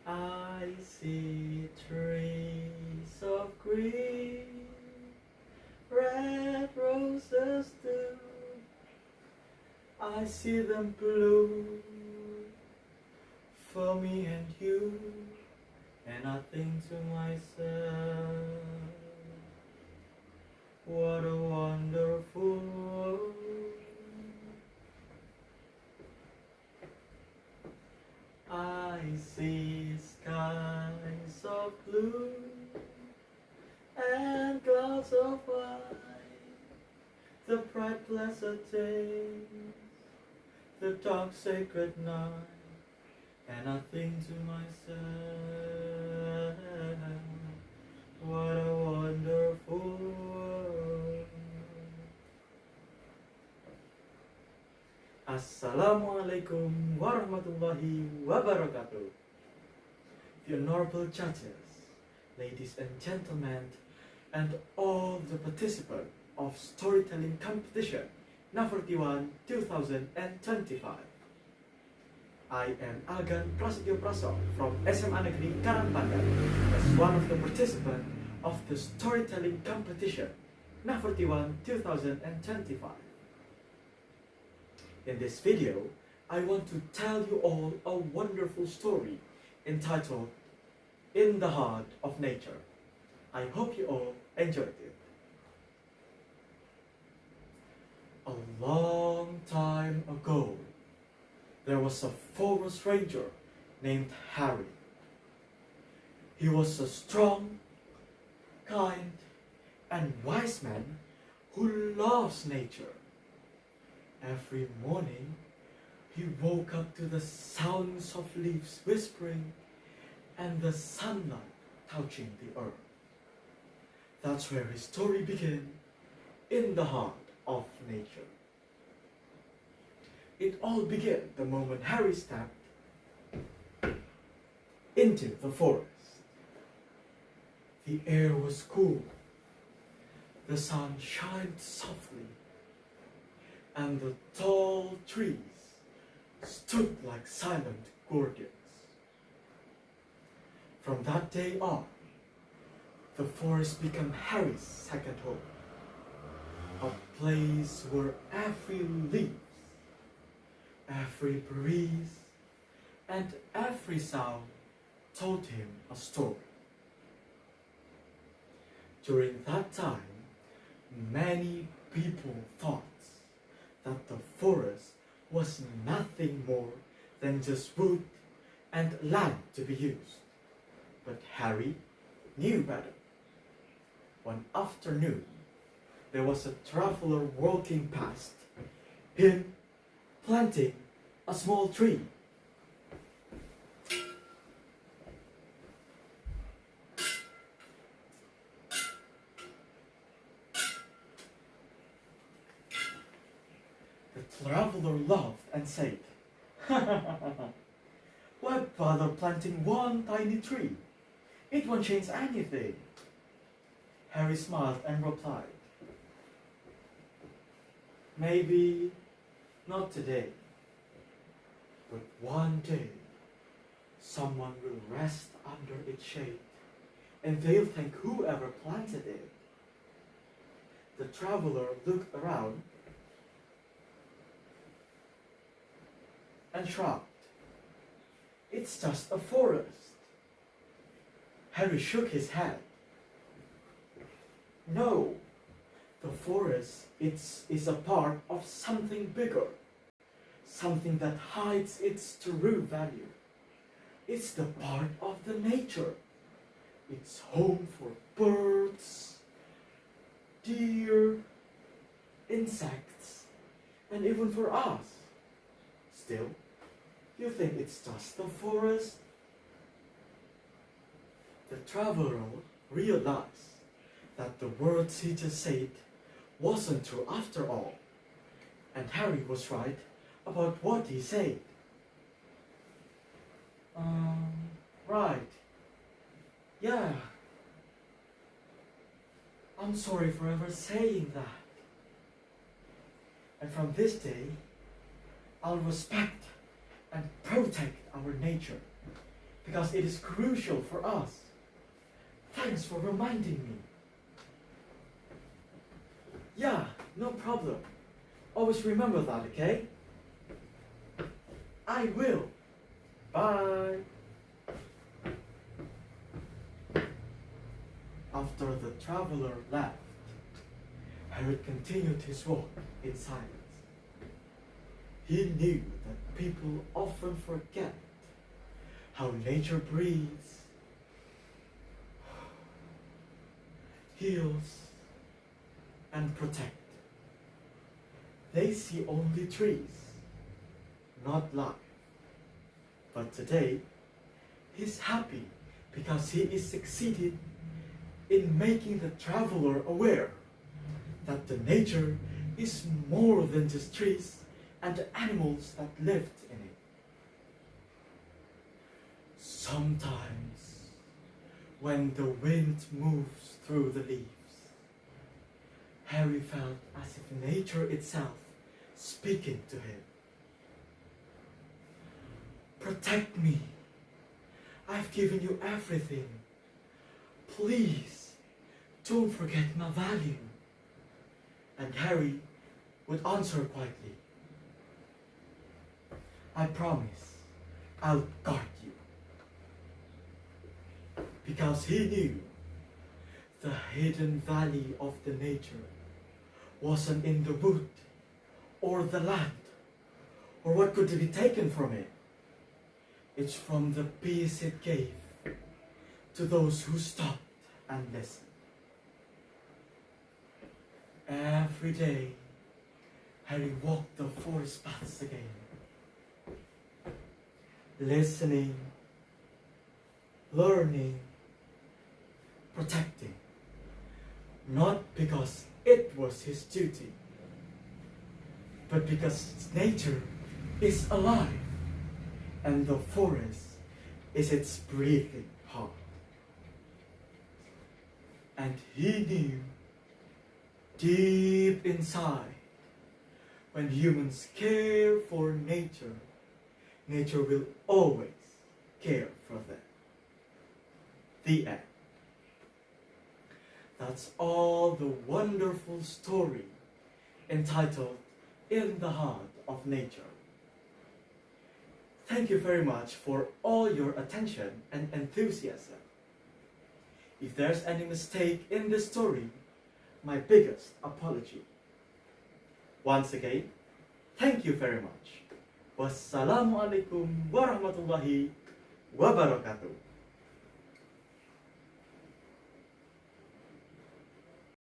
I see trees of green, red roses too. I see them bloom for me and you, and I think to myself, what a wonderful world. I see skies of blue and clouds of white, the bright blessed day, the dark sacred night, and I think to myself, what a wonderful world. Assalamualaikum warahmatullahi wabarakatuh. The honorable judges, ladies and gentlemen, and all the participants of storytelling competition NAFORTIWAN 2025. I am Prasetyo from SMA Negeri Karangpandan as one of the participants of the storytelling competition NAFORTIWAN 2025. In this video, I want to tell you all a wonderful story entitled In the Heart of Nature. I hope you all enjoyed it. A long time ago, there was a forest ranger named Harry. He was a strong, kind, and wise man who loves nature. Every morning, he woke up to the sounds of leaves whispering and the sunlight touching the earth. That's where his story began, in the heart of nature. It all began the moment Harry stepped into the forest. The air was cool, the sun shined softly, and the tall trees stood like silent guardians. From that day on, the forest became Harry's second home, a place where every leaf, every breeze, and every sound told him a story. During that time, many people thought that the forest was nothing more than just wood and land to be used. But Harry knew better. One afternoon, there was a traveler walking past him, planting a small tree. The traveler laughed and said, "Why bother planting one tiny tree? It won't change anything." Harry smiled and replied, "Maybe not today, but one day someone will rest under its shade and they'll thank whoever planted it." The traveler looked around and shrugged. "It's just a forest." Harry shook his head. "No, the forest is a part of something bigger, something that hides its true value. It's the part of the nature. It's home for birds, deer, insects, and even for us. Still, you think it's just a forest?" The traveler realized that the words he just said wasn't true after all, and Harry was right about what he said. Right. Yeah. I'm sorry for ever saying that. And from this day, I'll respect and protect our nature. because it is crucial for us. Thanks for reminding me. Yeah, no problem. Always remember that, okay? I will. Bye. After the traveler left, Harry continued his walk in silence. He knew that people often forget how nature breathes, heals, and protects. They see only trees, not life. But today, he's happy because he is succeeded in making the traveler aware that the nature is more than just trees and the animals that lived in it. Sometimes, when the wind moves through the leaves, Harry felt as if nature itself speaking to him. Protect me. I've given you everything. Please, don't forget my value. And Harry would answer quietly, I promise I'll guard you. Because he knew the hidden value of the nature wasn't in the wood or the land or what could be taken from it. It's from the peace it gave to those who stopped and listened. Every day, Harry walked the forest paths again, listening, learning, protecting, not because it was his duty, but because nature is alive and the forest is its breathing heart. And he knew deep inside, when humans care for nature, nature will always care for them. The end. That's all the wonderful story entitled In the Heart of Nature. Thank you very much for all your attention and enthusiasm. If there's any mistake in the story, my biggest apology. Once again, thank you very much. Wassalamualaikum warahmatullahi wabarakatuh.